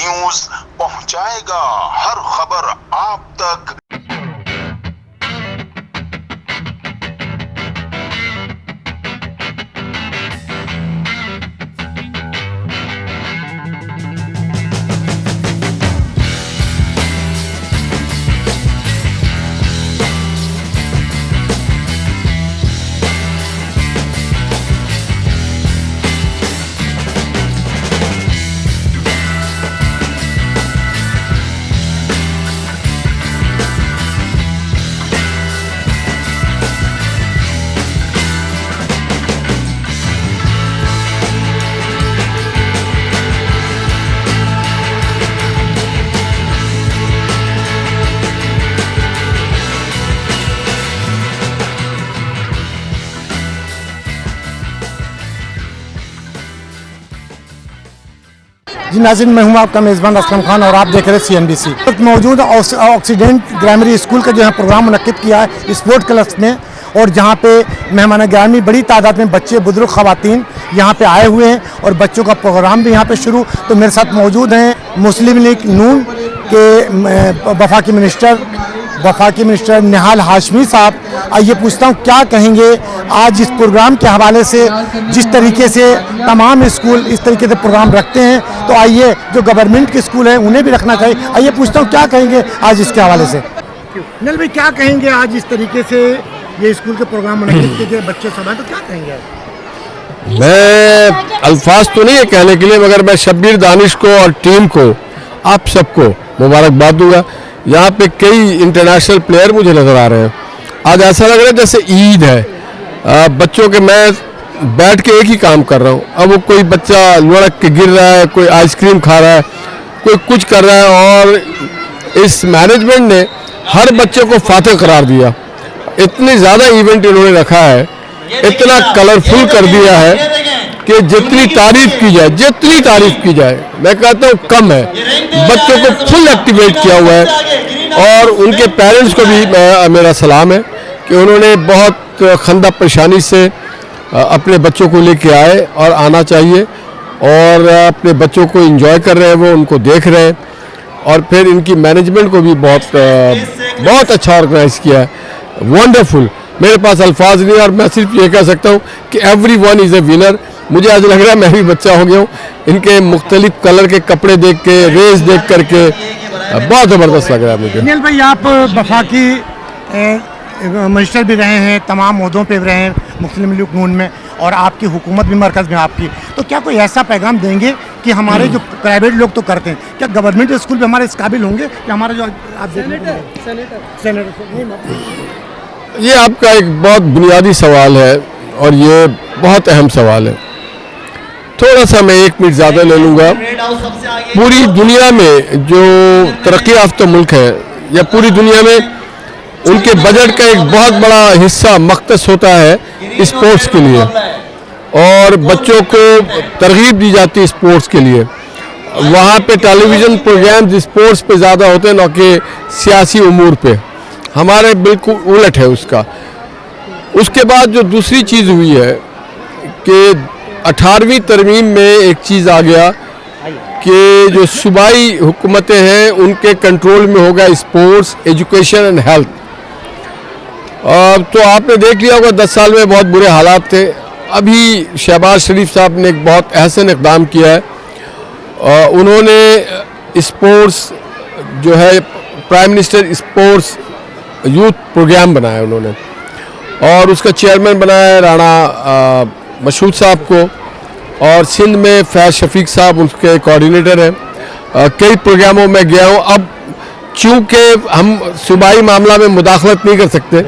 News पहुंचाएगा हर खबर आप तक। जी नाज़रीन, मैं हूं आपका मेज़बान असलम खान और आप देख रहे हैं CNBC। मौजूद ऑक्सीडेंट ग्रामरी स्कूल का जो है प्रोग्राम मुनक्किद किया है स्पोर्ट क्लब्स में, और जहां पे मेहमान ग्रामी बड़ी तादाद में बच्चे, बुजुर्ग, खवातीन यहां पे आए हुए हैं और बच्चों का प्रोग्राम भी यहां पे शुरू। तो मेरे साथ मौजूद हैं मुस्लिम लीग नून के वफाकी मिनिस्टर निहाल हाशमी साहब। आइए पूछता हूँ क्या कहेंगे आज इस प्रोग्राम के हवाले से। जिस तरीके से तमाम स्कूल इस तरीके से प्रोग्राम रखते हैं, तो आइए जो गवर्नमेंट के स्कूल हैं उन्हें भी रखना चाहिए। आइए पूछता हूँ क्या कहेंगे आज इसके हवाले से। नल भाई, क्या कहेंगे आज इस तरीके से ये स्कूल के प्रोग्राम मुनक्किद किए, बच्चे सब हैं, तो क्या कहेंगे? मैं अल्फाज तो नहीं है कहने के लिए, मगर मैं शब्बीर दानिश को और टीम को, आप सबको मुबारकबाद दूंगा। यहाँ पे कई इंटरनेशनल प्लेयर मुझे नज़र आ रहे हैं। आज ऐसा लग रहा है जैसे ईद है। बच्चों के मैं बैठ के एक ही काम कर रहा हूँ। अब वो कोई बच्चा लुढ़क के गिर रहा है, कोई आइसक्रीम खा रहा है, कोई कुछ कर रहा है, और इस मैनेजमेंट ने हर बच्चे को फातेह करार दिया। इतनी ज़्यादा इवेंट इन्होंने रखा है, इतना कलरफुल कर दिया है कि जितनी तारीफ की जाए मैं कहता हूँ कम है। बच्चों को फुल एक्टिवेट किया हुआ है, और उनके पेरेंट्स को भी मेरा सलाम है कि उन्होंने बहुत खंदा परेशानी से अपने बच्चों को लेके आए, और आना चाहिए, और अपने बच्चों को एंजॉय कर रहे हैं, वो उनको देख रहे हैं। और फिर इनकी मैनेजमेंट को भी बहुत अच्छा ऑर्गेनाइज किया है। वंडरफुल। मेरे पास अल्फाज नहीं, और मैं सिर्फ ये कह सकता हूँ कि एवरीवन इज़ ए विनर। मुझे आज लग रहा है मैं भी बच्चा हो गया हूँ। इनके मुख्तलिफ कलर के कपड़े देख के, रेस देख करके बहुत ज़बरदस्त लग रहा है मुझे। अनिल भाई, आप वफाकी मिनिस्टर भी रहे हैं, तमाम ओहदों पे रहे हैं मुस्लिम लीग नून में, और आपकी हुकूमत भी मरकज़ में आपकी, तो क्या कोई ऐसा पैगाम देंगे कि हमारे जो प्राइवेट लोग तो करते हैं, क्या गवर्नमेंट स्कूल भी हमारे इस काबिल होंगे कि हमारे जो आप सेनेटर? ये आपका एक बहुत बुनियादी सवाल है, और ये बहुत अहम सवाल है। थोड़ा सा मैं 1 मिनट ज़्यादा ले लूँगा। पूरी दुनिया में जो तरक्की याफ्ता मुल्क है, या पूरी दुनिया में उनके बजट का एक बहुत बड़ा हिस्सा मख्तस होता है स्पोर्ट्स के लिए, और बच्चों को तरगीब दी जाती है स्पोर्ट्स के लिए। वहाँ पे टेलीविज़न प्रोग्राम्स स्पोर्ट्स पे ज़्यादा होते हैं, न कि सियासी उमूर पे। हमारे बिल्कुल उलट है उसका। उसके बाद जो दूसरी चीज़ हुई है कि 18वीं तरमीम में एक चीज़ आ गया कि जो सूबाई हुकूमतें हैं उनके कंट्रोल में होगा स्पोर्ट्स, एजुकेशन एंड हेल्थ। तो आपने देख लिया होगा 10 साल में बहुत बुरे हालात थे। अभी शहबाज शरीफ साहब ने एक बहुत अहसन इक़दाम किया है। उन्होंने स्पोर्ट्स जो है, prime minister sports youth program बनाया उन्होंने, और उसका चेयरमैन बनाया है राणा मशहूद साहब को, और सिंध में फैज़ शफीक साहब उसके कोऑर्डिनेटर हैं। कई प्रोग्रामों में गया हूँ। अब चूँकि हम सूबाई मामला में मुदाखलत नहीं कर सकते,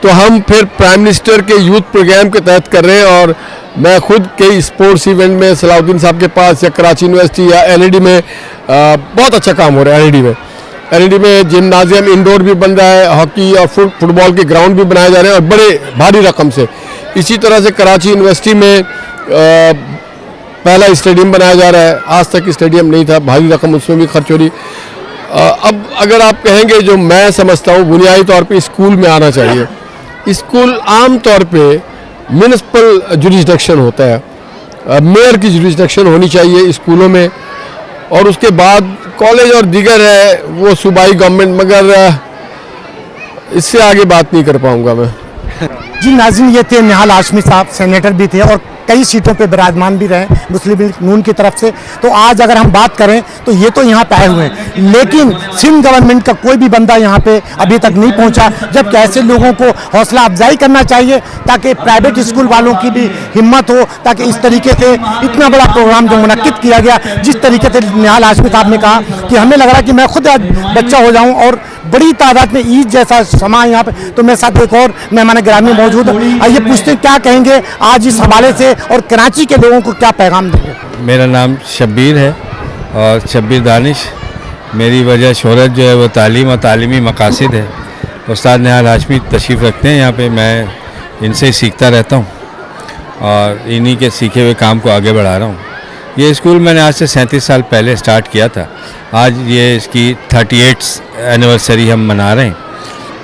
तो हम फिर प्राइम मिनिस्टर के यूथ प्रोग्राम के तहत कर रहे हैं। और मैं खुद कई स्पोर्ट्स इवेंट में सलाउद्दीन साहब के पास, या कराची यूनिवर्सिटी, या एलईडी में बहुत अच्छा काम हो रहा है। एलईडी में जिम्नाजियम इंडोर भी बन रहा है, हॉकी और फुटबॉल के ग्राउंड भी बनाए जा रहे हैं, और बड़े भारी रकम से। इसी तरह से कराची यूनिवर्सिटी में पहला स्टेडियम बनाया जा रहा है। आज तक स्टेडियम नहीं था, भारी रकम उसमें भी खर्च हो रही। अब अगर आप कहेंगे, जो मैं समझता हूँ बुनियादी तौर पे स्कूल में आना चाहिए। स्कूल आम तौर पे म्यूनिसिपल जुरिसडिक्शन होता है, मेयर की जुरिसडिक्शन होनी चाहिए स्कूलों में। और उसके बाद कॉलेज और दीगर है वो सूबाई गवर्नमेंट, मगर इससे आगे बात नहीं कर पाऊंगा मैं। जी नाज़रीन, ये थे निहाल हाशमी साहब, सेनेटर भी थे और कई सीटों पे विराजमान भी रहे मुस्लिम लीग नून की तरफ से। तो आज अगर हम बात करें तो ये तो यहाँ पे आए हुए हैं, लेकिन सिंध गवर्नमेंट का कोई भी बंदा यहाँ पे अभी तक नहीं पहुँचा। जबकि ऐसे लोगों को हौसला अफजाई करना चाहिए ताकि प्राइवेट स्कूल वालों की भी हिम्मत हो, ताकि इस तरीके से इतना बड़ा प्रोग्राम जो मुनक्किद किया गया, जिस तरीके से निहाल हाशमी साहब ने कहा कि हमें लग रहा है कि मैं खुद आज बच्चा हो जाऊँ और बड़ी तादाद में ईद जैसा समा यहाँ पे। तो मेरे साथ एक और मेहमान गिरामी मौजूद है, आइए पूछते हैं क्या कहेंगे आज इस हवाले से और कराची के लोगों को क्या पैगाम देंगे। मेरा नाम शब्बीर है और शब्बीर दानिश। मेरी वजह शोहरत जो है वो तालीम और तालीमी मकासद है। उस्ताद निहाल हाशमी तशरीफ़ रखते हैं यहाँ पे, मैं इनसे ही सीखता रहता हूँ और इन्हीं के सीखे हुए काम को आगे बढ़ा रहा हूँ। ये स्कूल मैंने आज से 37 साल पहले स्टार्ट किया था। आज ये इसकी 38th एनिवर्सरी हम मना रहे हैं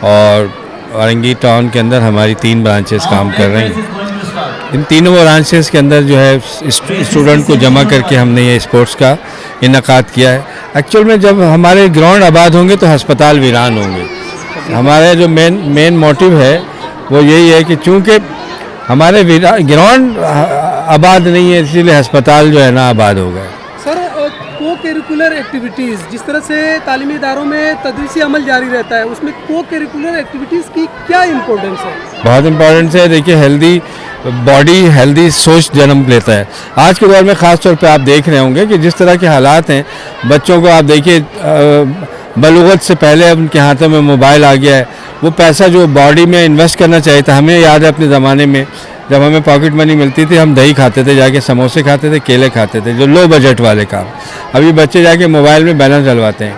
और वारंगी टाउन के अंदर हमारी 3 ब्रांचेस काम कर रही हैं। इन तीनों ब्रांचेस के अंदर जो है स्टूडेंट को जमा करके हमने ये स्पोर्ट्स का इनकाद किया है। एक्चुअल में जब हमारे ग्राउंड आबाद होंगे तो अस्पताल वीरान होंगे। हमारा जो मेन मोटिव है वो यही है कि चूँकि हमारे ग्राउंड आबाद नहीं है, इसीलिए अस्पताल जो है ना आबाद हो गए। सर, को करिकुलर एक्टिविटीज़ जिस तरह से तालीमी इदारों में तदरीसी अमल जारी रहता है, उसमें को करिकुलर एक्टिविटीज़ की क्या इम्पोर्टेंस है? बहुत इम्पोर्टेंस है। देखिए, हेल्दी बॉडी हेल्दी सोच जन्म लेता है। आज के दौर में ख़ास तौर पे आप देख रहे होंगे कि जिस तरह के हालात हैं, बच्चों को आप देखिए बलूगत से पहले उनके हाथों में मोबाइल आ गया है। वो पैसा जो बॉडी में इन्वेस्ट करना चाहिए था, हमें याद है अपने ज़माने में जब हमें पॉकेट मनी मिलती थी हम दही खाते थे, जाके समोसे खाते थे, केले खाते थे, जो लो बजट वाले काम। अभी बच्चे जाके मोबाइल में बैलेंस डलवाते हैं,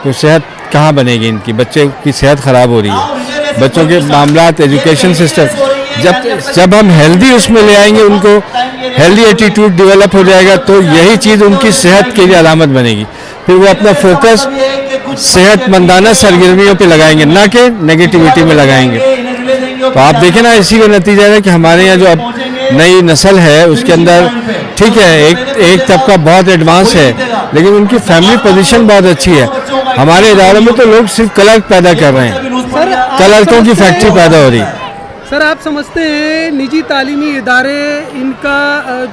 तो सेहत कहाँ बनेगी इनकी? बच्चे की सेहत ख़राब हो रही है। बच्चों के मामलात, एजुकेशन सिस्टम, जब हम हेल्दी उसमें ले आएंगे, उनको हेल्दी एटीट्यूड डेवलप हो जाएगा, तो यही चीज़ उनकी सेहत के लिए अलामत बनेगी। फिर वो अपना फोकस सेहतमंदाना सरगर्मियों पे लगाएंगे, ना कि नेगेटिविटी में लगाएंगे। तो आप देखें ना, इसी का नतीजा है कि हमारे यहाँ जो अब नई नस्ल है उसके अंदर ठीक है एक तबका बहुत एडवांस है, लेकिन उनकी फैमिली पोजीशन बहुत अच्छी है। हमारे इदारों में तो लोग सिर्फ क्लर्क पैदा कर रहे हैं, क्लर्कों की फैक्ट्री पैदा हो रही है। सर, आप समझते हैं निजी तालीमी इदारे, इनका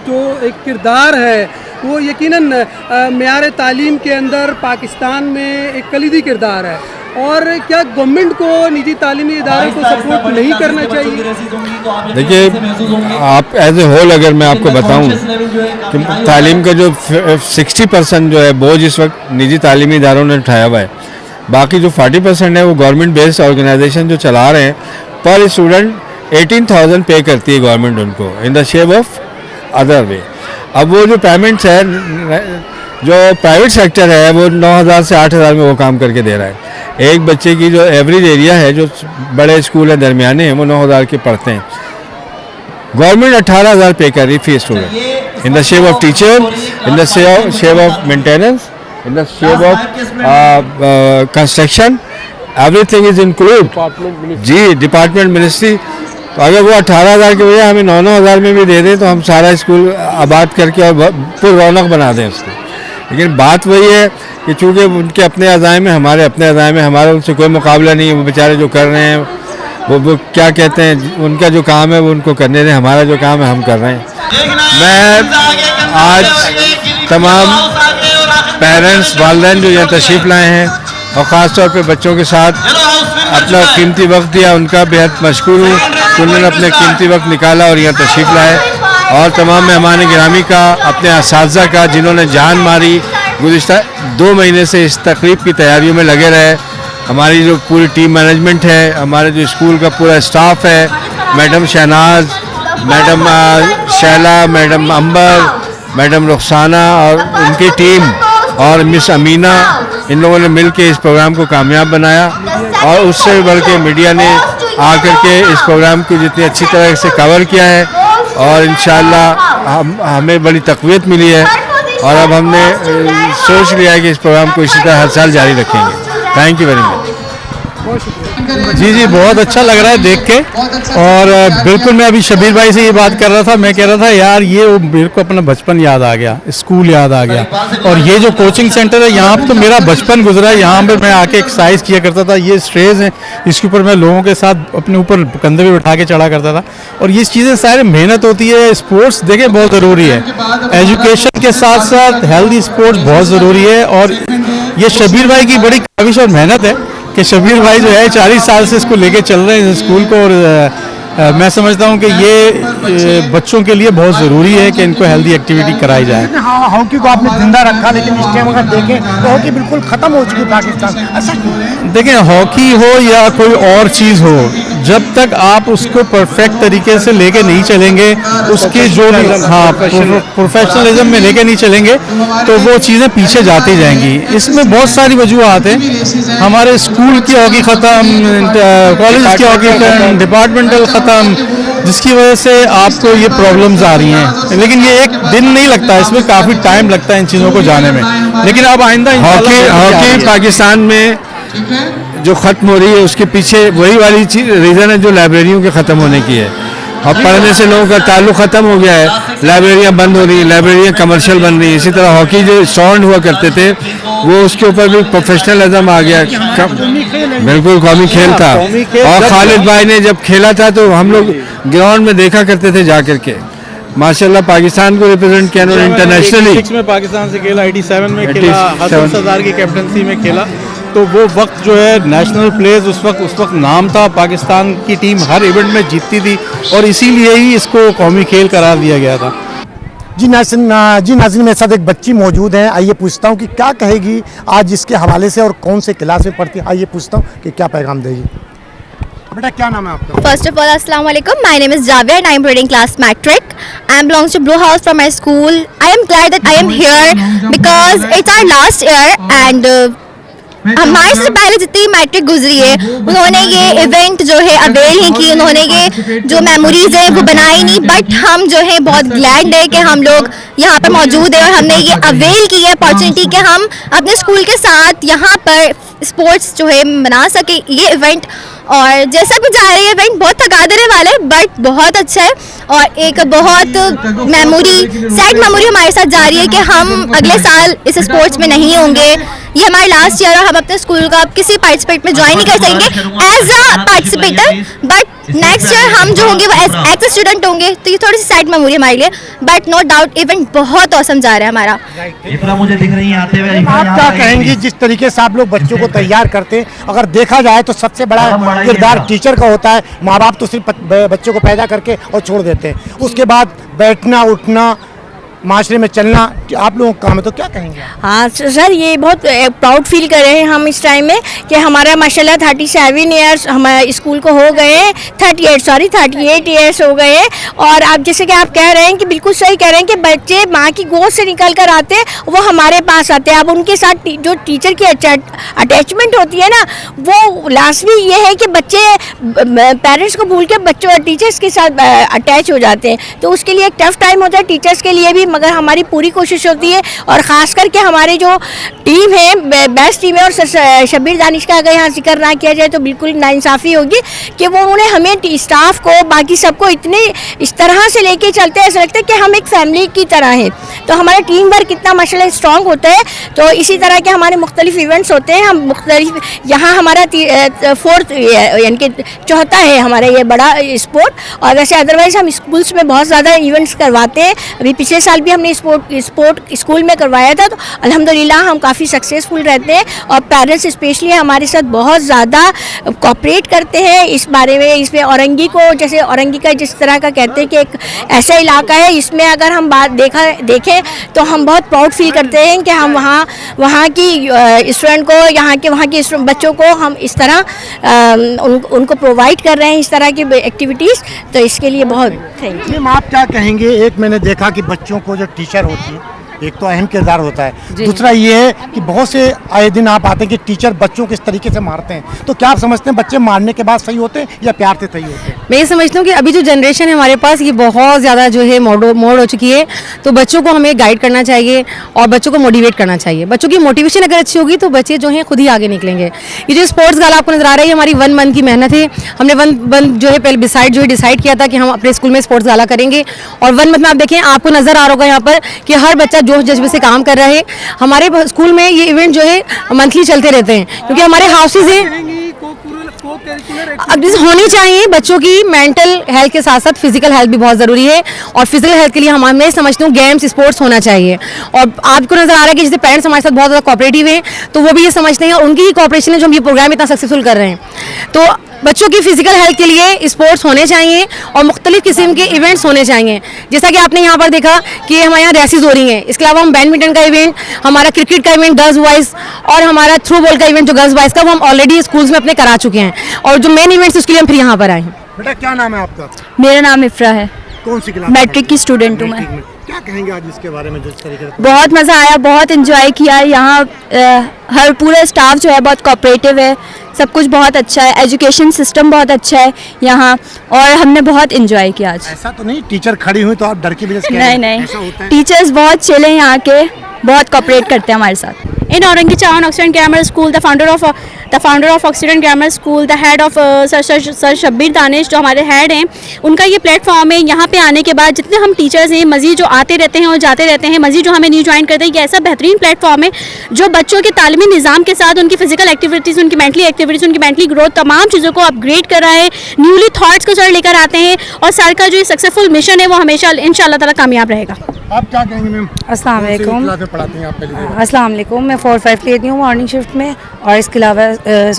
जो एक किरदार है वो यकीनन मेयार तालीम के अंदर पाकिस्तान में एक कलीदी किरदार है, और क्या गवर्नमेंट को निजी तालीमी इदारों को सपोर्ट नहीं करना चाहिए? देखिए, आप एज ए होल अगर मैं आपको बताऊं कि तालीम का जो 60% जो है बोझ इस वक्त निजी तालीमी इदारों ने उठाया हुआ है। बाकी जो 40% है वो गवर्नमेंट बेस्ड ऑर्गेनाइजेशन जो चला रहे हैं। पर स्टूडेंट 18,000 पे करती है गवर्नमेंट उनको इन the shape of other way. अब वो जो पेमेंट्स है, जो प्राइवेट सेक्टर है, वो 9,000 से 8,000 में वो काम करके दे रहा है। एक बच्चे की जो एवरेज एरिया है, जो बड़े स्कूल हैं दरमियाने हैं, वो 9,000 के पढ़ते हैं। गवर्नमेंट 18,000 पे कर रही fee student in the shape of teacher, in the shape of maintenance, in the shape of construction, everything is include. जी, डिपार्टमेंट मिनिस्ट्री। तो अगर वो 18,000 के बजाय हमें 9,000 में भी दे दें तो हम सारा स्कूल आबाद करके और पूरी रौनक बना दें उसको। लेकिन बात वही है कि चूँकि उनके अपने अज़ाए में, हमारे अपने अज़ाए में, हमारा उनसे कोई मुकाबला नहीं है। वो बेचारे जो कर रहे हैं वो क्या कहते हैं, उनका जो काम है वो उनको करने दें, हमारा जो काम है हम कर रहे हैं। मैं आज तमाम पेरेंट्स, वालिदैन जो यहाँ तशरीफ़ लाए हैं और ख़ास तौर पे बच्चों के साथ अपना कीमती वक्त दिया, उनका बेहद मशकूर हूँ। उन्होंने अपने कीमती वक्त निकाला और यहाँ तशरीफ़ लाए। और तमाम मेहमान गिरामी का, अपने असातिज़ा का, जिन्होंने जान मारी, गुज़िश्ता 2 महीने से इस तकरीब की तैयारियों में लगे रहे। हमारी जो पूरी टीम मैनेजमेंट है, हमारे जो स्कूल का पूरा स्टाफ है, madam Shehnaz, madam Shaila, madam Ambar, madam Rukhsana और उनकी टीम और मिस अमीना, इन लोगों ने मिल के इस प्रोग्राम को कामयाब बनाया। और उससे भी बढ़ के मीडिया ने आकर के इस प्रोग्राम को जितनी अच्छी तरह से कवर किया है और इंशाअल्लाह हमें बड़ी तक़वियत मिली है। और अब हमने सोच लिया है कि इस प्रोग्राम को इसी तरह हर साल जारी रखेंगे। Thank you very much. बहुत शुक्रिया। जी जी, बहुत अच्छा लग रहा है देख के। और बिल्कुल मैं अभी शबीर भाई से ये बात कर रहा था, मैं कह रहा था यार ये मेरे को अपना बचपन याद आ गया, स्कूल याद आ गया। और ये जो कोचिंग सेंटर है यहाँ पर तो मेरा बचपन गुजरा है। यहाँ पर मैं आके एक्सरसाइज किया करता था। ये स्टेज है, इसके ऊपर मैं लोगों के साथ अपने ऊपर कंधे पे बिठा के चढ़ा करता था। और ये चीज़ें सारी मेहनत होती है। स्पोर्ट्स देखें बहुत ज़रूरी है, एजुकेशन के साथ साथ हेल्दी स्पोर्ट्स बहुत ज़रूरी है। और ये शबीर भाई की बड़ी काविश और मेहनत है कि शबीर भाई जो है 40 साल से इसको लेके चल रहे हैं स्कूल को। और मैं समझता हूँ कि ये बच्चों के लिए बहुत ज़रूरी है कि इनको हेल्दी एक्टिविटी कराई जाए। हाँ, हॉकी को आपने जिंदा रखा, लेकिन इस टाइम अगर देखें तो हॉकी बिल्कुल खत्म हो चुकी है पाकिस्तान। ऐसा क्यों? देखें, हॉकी हो या कोई और चीज़ हो, जब तक आप उसको परफेक्ट तरीके से लेके नहीं चलेंगे, उसके जो प्रोफेशनलिज्म में लेके नहीं चलेंगे, तो वो चीज़ें पीछे जाती जाएंगी। इसमें बहुत सारी वजूहत हैं। हमारे स्कूल की हॉकी ख़त्म, कॉलेज की हॉकी ख़त्म, डिपार्टमेंटल ख़त्म, जिसकी वजह से आपको ये प्रॉब्लम्स आ रही हैं। लेकिन ये एक दिन नहीं लगता, इसमें काफ़ी टाइम लगता है इन चीज़ों को जाने में। लेकिन अब आइंदा हॉकी पाकिस्तान में जो ख़त्म हो रही है उसके पीछे वही वाली चीज़ रीज़न है जो लाइब्रेरियों के ख़त्म होने की है। अब पढ़ने से लोगों का ताल्लुक ख़त्म हो गया है, लाइब्रेरियाँ बंद हो रही हैं, लाइब्रेरियाँ कमर्शियल बन रही हैं। इसी तरह हॉकी जो स्टॉन्ड हुआ करते थे वो उसके ऊपर भी प्रोफेशनलिज्म आ गया। बिल्कुल कौमी खेल था। और खालिद भाई ने जब खेला था तो हम लोग ग्राउंड में देखा करते थे जा करके। माशाल्लाह पाकिस्तान को रिप्रेजेंट किया उन्होंने इंटरनेशनली। में पाकिस्तान से खेला, 87 में खेला, हसन सरदार की कैप्टनसी में खेला। तो वो वक्त जो है नेशनल प्लेयर्स उस वक्त नाम था। पाकिस्तान की टीम हर इवेंट में जीतती थी और इसीलिए ही इसको कौमी खेल करार दिया गया था। जी नाज़रीन, मेरे साथ एक बच्ची मौजूद है। आइए पूछता हूँ कि क्या कहेगी आज इसके हवाले से और कौन से क्लास में पढ़ती है। आइए पूछता हूँ कि क्या पैगाम देगी। बेटा क्या नाम है आपका? First of all, Assalamu alaikum. My name is Javia and I am reading class matric. I am belongs to Blue House from my school. I am glad that I am here because it's our last year and हमारे से पहले जितनी matric गुजरी है उन्होंने ये event जो है अवेल नहीं की, उन्होंने ये जो मेमोरीज है वो बनाई नहीं। बट हम जो है बहुत ग्लैड है कि हम लोग यहाँ पर मौजूद है और हमने ये अवेल की है अपॉर्चुनिटी कि हम अपने स्कूल के साथ यहाँ पर स्पोर्ट्स जो है बना सके ये इवेंट। और जैसा भी जा रही है इवेंट बहुत थका देने वाले बट बहुत अच्छा है और एक बहुत सैड मेमोरी हमारे साथ जा रही है कि हम अगले साल इस स्पोर्ट्स में नहीं होंगे। ये हमारा लास्ट ईयर और हम अपने स्कूल का अब किसी पार्टिसिपेट में ज्वाइन नहीं कर सकेंगे as a participator. But next year हम जो होंगे वो एज ए स्टूडेंट होंगे। तो ये थोड़ी सी सैड मेमोरी हमारे लिए बट नो डाउट इवेंट बहुत औसम जा रहा है हमारा। मुझे दिख रही है आते हुए। आप क्या कहेंगी जिस तरीके से आप लोग बच्चों को तैयार करते हैं? अगर देखा जाए तो सबसे बड़ा किरदार टीचर का होता है। माँ बाप तो सिर्फ बच्चों को पैदा करके और छोड़ देते हैं, उसके बाद बैठना उठना माशरे में चलना आप लोगों का काम है। तो क्या कहेंगे? हाँ सर, ये बहुत प्राउड फील कर रहे हैं हम इस टाइम में कि हमारा माशाल्लाह 37 ईयर्स हमारे स्कूल को हो गए हैं, 38 ईयर्स हो गए हैं। और आप जैसे कि आप कह रहे हैं कि बिल्कुल सही कह रहे हैं कि बच्चे माँ की गोद से निकल कर आते हैं, वो हमारे पास आते हैं। अब उनके साथ जो टीचर की अटैचमेंट होती है ना, वो लाजमी ये है कि बच्चे पेरेंट्स को भूल के बच्चों टीचर्स के साथ अटैच हो जाते हैं। तो उसके लिए एक टफ टाइम होता है टीचर्स के लिए भी, मगर हमारी पूरी कोशिश होती है। और ख़ास करके हमारे जो टीम है बेस्ट टीम है। और शबीर दानिश का अगर यहाँ जिक्र ना किया जाए तो बिल्कुल नाइंसाफ़ी होगी कि वो उन्होंने हमें स्टाफ को बाकी सबको इतने इस तरह से लेके चलते हैं, ऐसा लगता है कि हम एक फैमिली की तरह हैं। तो हमारा टीम वर्क इतना माशाल्लाह स्ट्रॉन्ग होता है। तो इसी तरह के हमारे मुख्तलिफ इवेंट्स होते हैं। हम मुख्तलिफ यहाँ हमारा 4th यानी कि 4था है हमारा ये बड़ा स्पोर्ट। और वैसे अदरवाइज़ हम स्कूल्स में बहुत ज़्यादा इवेंट्स करवाते हैं। अभी पिछले साल भी हमने स्पोर्ट स्कूल में करवाया था, तो अल्हम्दुलिल्लाह हम काफ़ी सक्सेसफुल रहते हैं। और पेरेंट्स स्पेशली हमारे साथ बहुत ज़्यादा कोऑपरेट करते हैं इस बारे में। इसमें औरंगी को, जैसे औरंगी का जिस तरह का कहते हैं कि एक ऐसा इलाका है, इसमें अगर हम बात देखें तो हम बहुत प्राउड फील करते हैं कि हम वहाँ की स्टूडेंट को, वहाँ के बच्चों को हम इस तरह उनको प्रोवाइड कर रहे हैं इस तरह की एक्टिविटीज़। तो इसके लिए बहुत थैंक यू। आप क्या कहेंगे? एक मैंने देखा कि बच्चों को जो टीचर होती है एक तो अहम किरदार होता है, दूसरा ये है कि बहुत से आए दिन आप आते हैं कि टीचर बच्चों को इस तरीके से मारते हैं, तो क्या आप समझते हैं बच्चे मारने के बाद सही होते हैं या प्यार से सही होते हैं? मैं ये समझती हूँ कि अभी जो जनरेशन है हमारे पास ये बहुत ज़्यादा जो है मोड़ हो चुकी है, तो बच्चों को हमें गाइड करना चाहिए और बच्चों को मोटिवेट करना चाहिए। बच्चों की मोटिवेशन अगर अच्छी होगी तो बच्चे जो हैं खुद ही आगे निकलेंगे। ये जो स्पोर्ट्स गाला आपको नजर आ रहा है, हमारी 1 मंथ की मेहनत है। हमने 1 मंथ जो है पहले डिसाइड किया था कि हम अपने स्कूल में स्पोर्ट्स गाला करेंगे, और 1 मंथ में आप देखें, आपको नजर आ रहा होगा यहाँ पर कि हर बच्चा जोश जज्बे से काम कर रहा है। हमारे स्कूल में ये इवेंट जो है मंथली चलते रहते हैं, क्योंकि हमारे हाउसेज हैं अब होनी चाहिए। बच्चों की मेंटल हेल्थ के साथ साथ फिजिकल हेल्थ भी बहुत ज़रूरी है, और फिजिकल हेल्थ के लिए मैं समझती हूँ गेम्स स्पोर्ट्स होना चाहिए। और आपको नजर आ रहा है कि जैसे पेरेंट्स हमारे साथ बहुत ज़्यादा कोऑपरेटिव हैं, तो वो भी ये समझते हैं और उनकी ही कोऑपरेशन है जो हम ये प्रोग्राम इतना सक्सेसफुल कर रहे हैं। तो बच्चों की फिजिकल हेल्थ के लिए स्पोर्ट्स होने चाहिए और मुख्तलिफ किस्म के इवेंट्स होने चाहिए, जैसा कि आपने यहाँ पर देखा कि हमारे यहाँ रेसेस हो रही हैं। इसके अलावा हम बैडमिंटन का इवेंट, हमारा क्रिकेट का इवेंट गर्ल्स बॉयज़, और हमारा थ्रो बॉल का इवेंट जो गर्ल्स बॉयज़ का, वो हम ऑलरेडी स्कूल्स में अपने करा चुके हैं, और जो मेन इवेंट्स उसके लिए हम फिर यहाँ पर आए हैं। बेटा क्या नाम है आपका? मेरा नाम इफ्रा है, कौन सी क्लास? मैट्रिक की स्टूडेंट हूँ मैं। क्या कहेंगे आज इसके बारे में, जिस तरीके से? बहुत मज़ा आया, बहुत एंजॉय किया। यहाँ हर पूरा स्टाफ जो है बहुत कोऑपरेटिव है, सब कुछ बहुत अच्छा है, एजुकेशन सिस्टम बहुत अच्छा है यहाँ, और हमने बहुत एंजॉय किया आज। ऐसा तो नहीं टीचर खड़ी हुई तो आप डर की वजह से? नहीं, टीचर्स बहुत चिल हैं यहाँ के, बहुत कोऑपरेट करते हैं हमारे साथ। In Aurangi Chawan Oxford Grammar School, the founder of Oxford Grammar School, the head of sir Shabbir Danish जो हमारे हेड हैं, उनका ये प्लेटफॉर्म है। यहाँ पे आने के बाद जितने हम टीचर्स हैं, मज़ीद जो आते रहते हैं और जाते रहते हैं, मज़ीद जो हमें न्यू ज्वाइन करते हैं, ये ऐसा बेहतरीन प्लेटफॉर्म है जो बच्चों के तालीमी निज़ाम के साथ उनकी फिजिकल एक्टिविटीज़, उनकी मेंटली एक्टिविटीज़, उनकी मेंटली ग्रोथ, तमाम चीज़ों को अपग्रेड कर रहा है। न्यूली थाट्स को सर लेकर आते हैं, और सर का जो सक्सेसफुल मिशन है वो हमेशा इंशाअल्लाह ताला कामयाब रहेगा। आप क्या कहेंगे मैम? अस्सलाम वालेकुम। क्लास में पढ़ाती हैं आप? पहले अस्सलाम वालेकुम। मैं 4-5 लेती हूँ मॉर्निंग शिफ्ट में, और इसके अलावा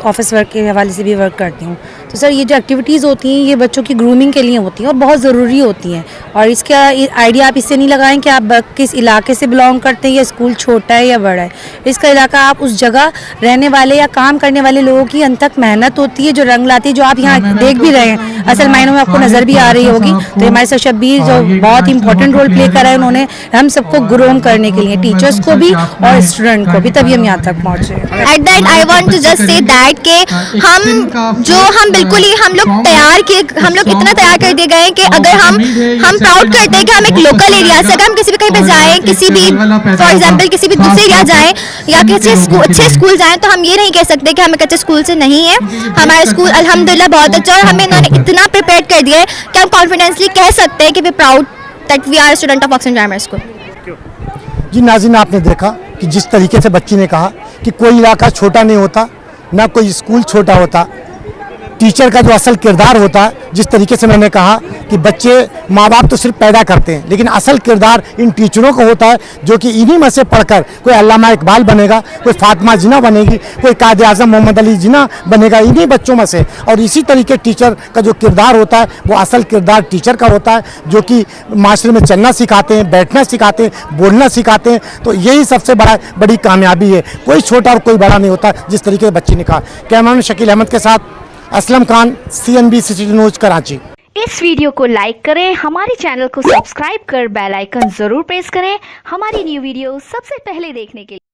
ऑफिस वर्क के हवाले से भी वर्क करती हूँ। तो सर ये जो एक्टिविटीज़ होती हैं ये बच्चों की ग्रूमिंग के लिए होती हैं और बहुत ज़रूरी होती हैं, और इसका आइडिया आप इससे नहीं लगाएं कि आप किस इलाके से बिलोंग करते हैं या स्कूल छोटा है या बड़ा है। इसका इलाका आप उस जगह रहने वाले या काम करने वाले लोगों की अनथक मेहनत होती है जो रंग लाती है, जो आप यहाँ देख भी रहे हैं, असल मायनों में आपको नज़र भी आ रही होगी। तो हमारे सर शब्बीर जो बहुत इंपॉर्टेंट रोल प्ले करा है उन्होंने हम सबको ग्रोम करने के लिए, टीचर्स को भी और स्टूडेंट को भी, तभी हम यहाँ तक पहुँचे। At that I want to just say that कि हम बिल्कुल ही हम लोग इतना तैयार कर दिए गए हैं कि अगर हम प्राउड करते हैं कि हम एक लोकल एरिया से, अगर हम किसी भी कहीं पे जाएं, किसी भी फॉर एग्जांपल किसी भी दूसरे एरिया जाएं या किसी अच्छे स्कूल जाएं, तो हम ये नहीं कह सकते कि हम एक अच्छे स्कूल से नहीं है। हमारा स्कूल अल्हम्दुलिल्लाह बहुत अच्छा, और हमें इन्होंने इतना प्रिपेयर कर दिया है कि हम कॉन्फिडेंसली कह सकते हैं कि we proud that we are student of Oxford grammar school. जी नाज़रीन, आपने देखा कि जिस तरीके से बच्ची ने कहा कि कोई इलाका छोटा नहीं होता, ना कोई स्कूल छोटा होता, टीचर का जो असल किरदार होता है, जिस तरीके से मैंने कहा कि बच्चे माँ बाप तो सिर्फ पैदा करते हैं, लेकिन असल किरदार इन टीचरों को होता है जो कि इन्हीं में से पढ़कर कोई अल्लामा इकबाल बनेगा, कोई फातिमा जिन्ना बनेगी, कोई कायद आज़म मोहम्मद अली जिन्ना बनेगा, इन्हीं बच्चों में से। और इसी तरीके टीचर का जो किरदार होता है वो असल किरदार टीचर का होता है, जो कि माशरे में चलना सिखाते हैं, बैठना सिखाते हैं, बोलना सिखाते हैं। तो यही सबसे बड़ी कामयाबी है, कोई छोटा और कोई बड़ा नहीं होता, जिस तरीके से बच्ची ने कहा। कैमरामैन शकील अहमद के साथ Aslam Khan, CNB city news Karachi. इस वीडियो को लाइक करें, हमारे चैनल को सब्सक्राइब कर बेल आइकन जरूर प्रेस करें हमारी न्यू वीडियो सबसे पहले देखने के लिए।